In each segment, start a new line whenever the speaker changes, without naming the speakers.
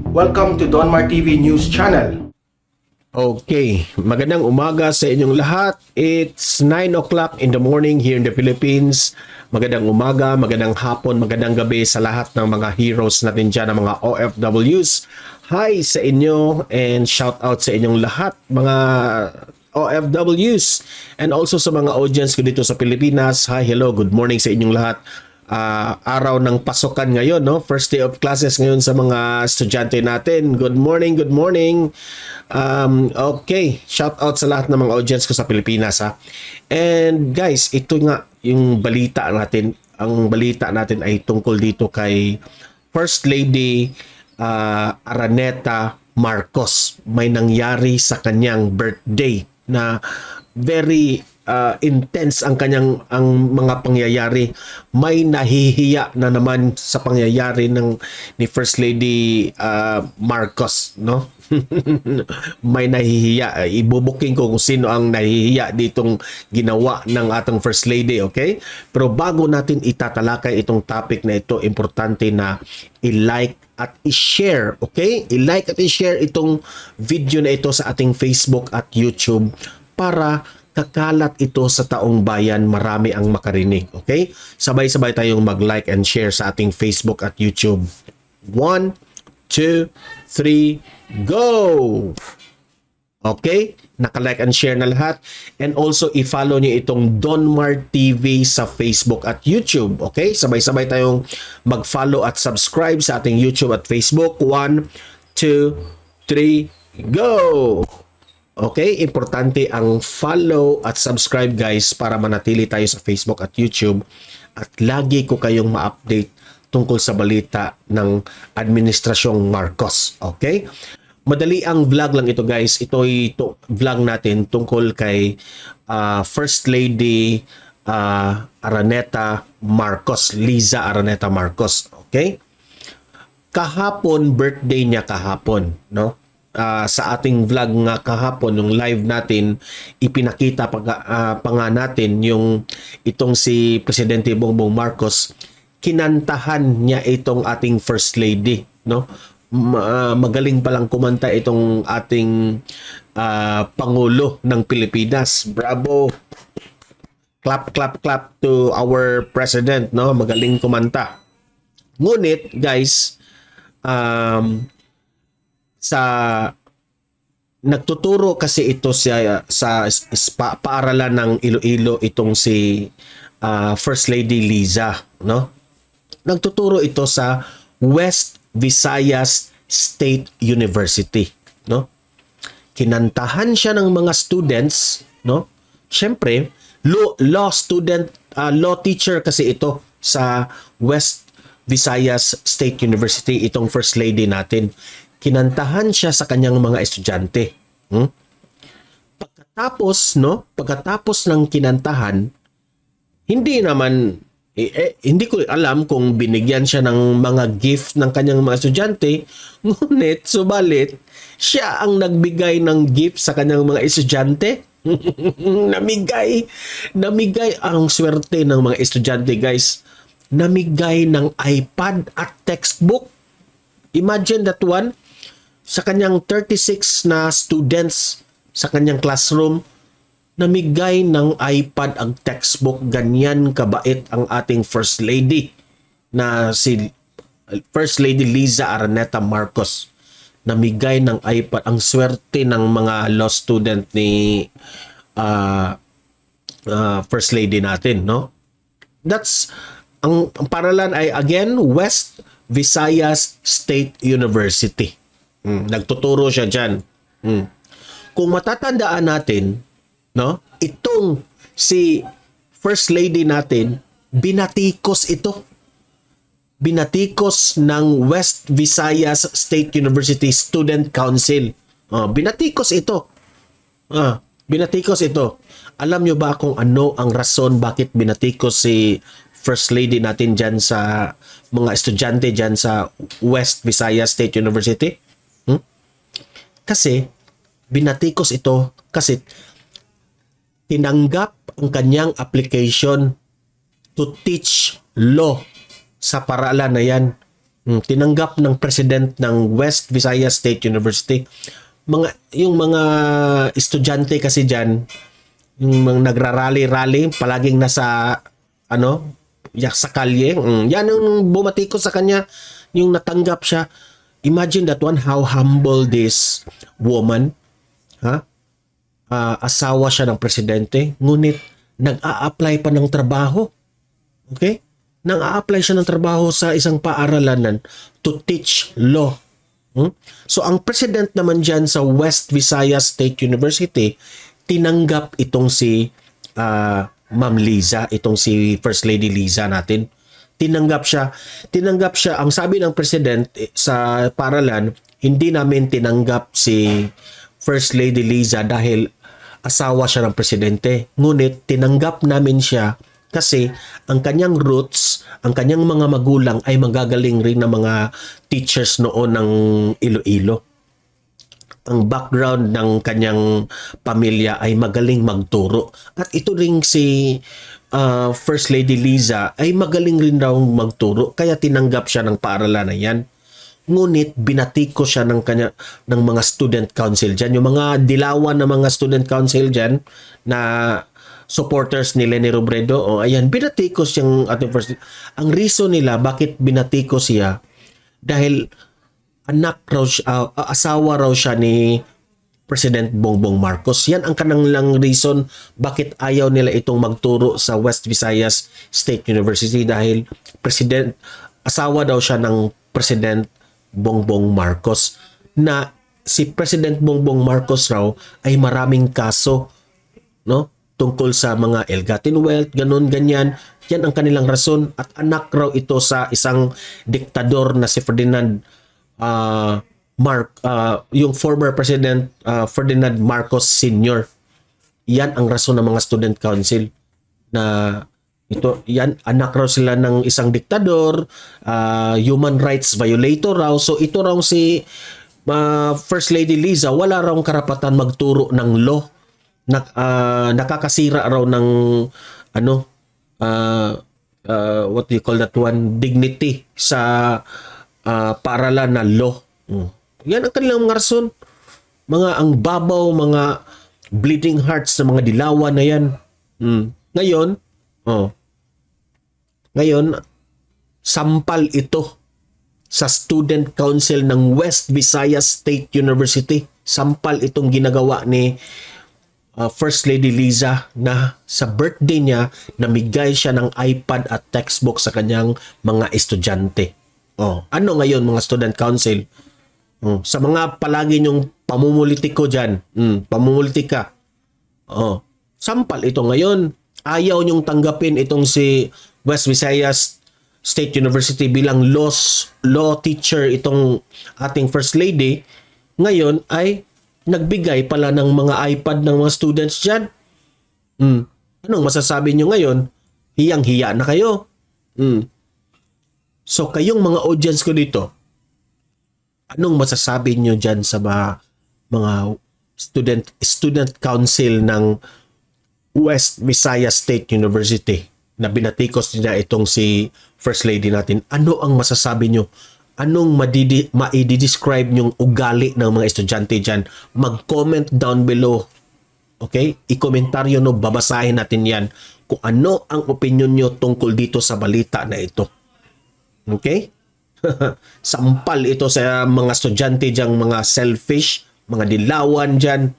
Welcome to Donmar TV News Channel.
Okay, magandang umaga sa inyong lahat. It's 9 o'clock in the morning here in the Philippines. Magandang umaga, magandang hapon, magandang gabi sa lahat ng mga heroes natin dyan, ng mga OFWs. Hi sa inyo and shout out sa inyong lahat, mga OFWs. And also sa mga audience ko dito sa Pilipinas. Hi, hello, good morning sa inyong lahat. Araw ng pasukan ngayon, no? First day of classes ngayon sa mga estudyante natin. Good morning, good morning. Okay, shout out sa lahat ng mga audience ko sa Pilipinas, ha. And guys, ito nga yung balita natin. Ang balita natin ay tungkol dito kay First Lady Araneta Marcos. May nangyari sa kanyang birthday na very intense ang mga pangyayari. May nahihiya na naman sa pangyayari ni First Lady Marcos, no? May nahihiya. Ibubuking ko kung sino ang nahihiya ditong ginawa ng ating First Lady, okay? Pero bago natin itatalakay itong topic na ito, importante na i-like at i-share, okay? I-like at i-share itong video na ito sa ating Facebook at YouTube para kakalat ito sa taong bayan, marami ang makarinig. Okay? Sabay-sabay tayong mag-like and share sa ating Facebook at YouTube. 1, 2, 3, go! Okay? Naka-like and share na lahat. And also, i-follow niyo itong Donmar TV sa Facebook at YouTube. Okay? Sabay-sabay tayong mag-follow at subscribe sa ating YouTube at Facebook. 1, 2, 3, go! Okay, importante ang follow at subscribe guys para manatili tayo sa Facebook at YouTube at lagi ko kayong ma-update tungkol sa balita ng Administrasyong Marcos. Okay? Madali ang vlog lang ito guys. Ito vlog natin tungkol kay First Lady Araneta Marcos, Liza Araneta Marcos. Okay? Kahapon, birthday niya kahapon, no? Sa ating vlog nga kahapon, yung live natin, ipinakita pa nga natin yung itong si Presidente Bongbong Marcos, kinantahan niya itong ating First Lady, no? Magaling palang kumanta itong ating Pangulo ng Pilipinas. Bravo! Clap, clap, clap to our President, no? Magaling kumanta. Ngunit, guys, nagtuturo kasi ito sa paaralan ng Iloilo itong si First Lady Liza, no? Nagtuturo ito sa West Visayas State University, no? Kinantahan siya ng mga students, no? Syempre, law student, law teacher kasi ito sa West Visayas State University, itong First Lady natin. Kinantahan siya sa kanyang mga estudyante. Pagkatapos ng kinantahan, hindi ko alam kung binigyan siya ng mga gift ng kanyang mga estudyante, ngunit subalit siya ang nagbigay ng gift sa kanyang mga estudyante. namigay ang swerte ng mga estudyante guys. Namigay ng iPad at textbook. Imagine that one. Sa kanyang 36 na students sa kanyang classroom, namigay ng iPad ang textbook. Ganyan kabait ang ating First Lady na si First Lady Liza Araneta Marcos. Namigay ng iPad. Ang swerte ng mga law student ni First Lady natin, no? That's ang paralan ay again West Visayas State University. Nagtuturo siya dyan. Kung matatandaan natin, no, itong si First Lady natin, binatikos ito. Binatikos ng West Visayas State University Student Council. Binatikos ito. Binatikos ito. Alam nyo ba kung ano ang rason bakit binatikos si First Lady natin dyan sa mga estudyante dyan sa West Visayas State University? Kasi binatikos ito kasi tinanggap ang kanyang application to teach law sa paralan na yan Tinanggap ng president ng West Visayas State University. Yung mga estudyante kasi diyan, yung mga nagrarally-rally, palaging nasa sa kalye. Yan yung bumatiko sa kanya, yung natanggap siya. Imagine that one, how humble this woman, ha? Asawa siya ng presidente, ngunit nag-a-apply pa ng trabaho. Okay? Nag-a-apply siya ng trabaho sa isang paaralan to teach law. So, ang president naman dyan sa West Visayas State University, tinanggap itong si Ma'am Liza, itong si First Lady Liza natin. Tinanggap siya. Ang sabi ng president sa paaralan, hindi namin tinanggap si First Lady Liza dahil asawa siya ng presidente. Ngunit tinanggap namin siya kasi ang kanyang roots, ang kanyang mga magulang ay magagaling rin na mga teachers noon ng Iloilo. Ang background ng kanyang pamilya ay magaling magturo. At ito ring si First Lady Liza ay magaling rin daw magturo, kaya tinanggap siya ng paaralan na yan. Ngunit binatiko siya ng mga student council dyan. Yung mga dilawan na mga student council dyan na supporters ni Leni Robredo, ayan, binatikos yung ating first. Ang reason nila bakit binatikos siya, dahil asawa raw siya ni President Bongbong Marcos. Yan ang kanilang reason bakit ayaw nila itong magturo sa West Visayas State University, dahil asawa daw siya ng President Bongbong Marcos, na si President Bongbong Marcos raw ay maraming kaso, no, tungkol sa mga ill-gotten wealth, ganyan. Yan ang kanilang rason, at anak raw ito sa isang diktador na si Ferdinand yung former President Ferdinand Marcos Sr. Yan ang rason ng mga student council na anak raw sila ng isang diktador, human rights violator raw. So ito raw si First Lady Liza, wala raw karapatan magturo ng law. Nakakasira raw ng what do you call that one, dignity sa paaralan na law. Yan ang kanilang mga rason. Ang babaw, mga bleeding hearts sa mga dilawan na yan. Ngayon, sampal ito sa Student Council ng West Visayas State University. Sampal itong ginagawa ni First Lady Liza, na sa birthday niya, namigay siya ng iPad at textbook sa kanyang mga estudyante. Ano ngayon mga Student Council? Sa mga palagi nyong pamumulitiko dyan, pamumulitika, sampal ito ngayon. Ayaw nyong tanggapin itong si West Visayas State University bilang law teacher, itong ating First Lady. Ngayon ay nagbigay pala ng mga iPad ng mga students dyan. Anong masasabi nyo ngayon? Hiyang-hiya na kayo. So kayong mga audience ko dito, anong masasabi nyo dyan sa mga student council ng West Visayas State University na binatikos nila itong si First Lady natin? Ano ang masasabi nyo? Anong ma-describe yung ugali ng mga estudyante dyan? Mag-comment down below. Okay? I-komentaryo, no? Babasahin natin yan kung ano ang opinion nyo tungkol dito sa balita na ito. Okay? Sampal ito sa mga estudyante dyan, mga selfish, mga dilawan dyan.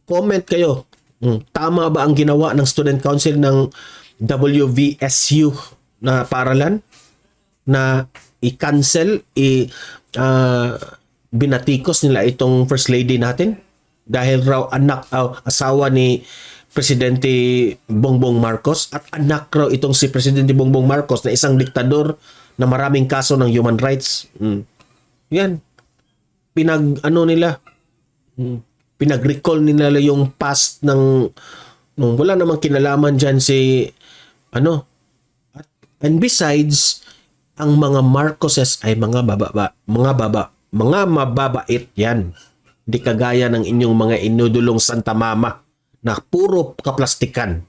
Comment kayo. Tama ba ang ginawa ng Student Council ng WVSU na paaralan na i-cancel, binatikos nila itong First Lady natin dahil raw asawa ni Presidente Bongbong Marcos, at anak raw itong si Presidente Bongbong Marcos na isang diktador na maraming kaso ng human rights. Yan. Pinag-recall nila yung past ng wala namang kinalaman dyan si and besides, ang mga Marcoses ay mga mababait yan. Hindi kagaya ng inyong mga inudulong Santa Mama na puro kaplastikan.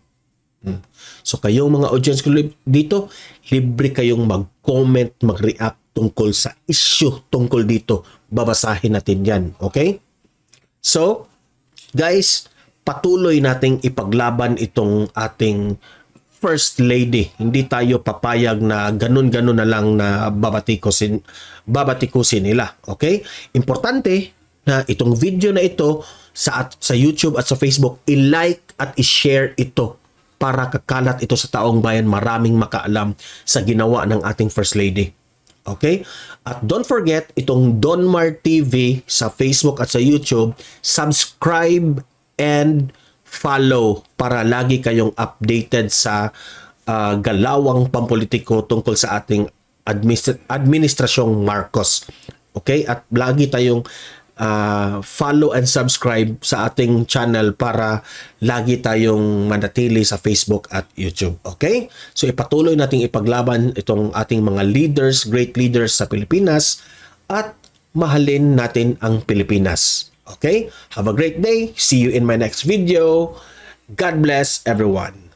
So kayong mga audience ko dito, libre kayong mag-comment, mag-react tungkol sa issue tungkol dito. Babasahin natin yan. Okay? So, guys, patuloy nating ipaglaban itong ating First Lady. Hindi tayo papayag na ganun-ganun na lang na babatikusin nila. Okay? Importante na itong video na ito sa YouTube at sa Facebook, i-like at i-share ito para kakalat ito sa taong bayan, maraming makaalam sa ginawa ng ating First Lady. Okay? At don't forget, itong Donmar TV sa Facebook at sa YouTube, subscribe and follow para lagi kayong updated sa galawang pampolitiko tungkol sa ating administrasyong Marcos. Okay? At lagi tayong follow and subscribe sa ating channel para lagi tayong manatili sa Facebook at YouTube. Okay? So ipatuloy nating ipaglaban itong ating mga leaders, great leaders sa Pilipinas at mahalin natin ang Pilipinas. Okay? Have a great day. See you in my next video. God bless everyone.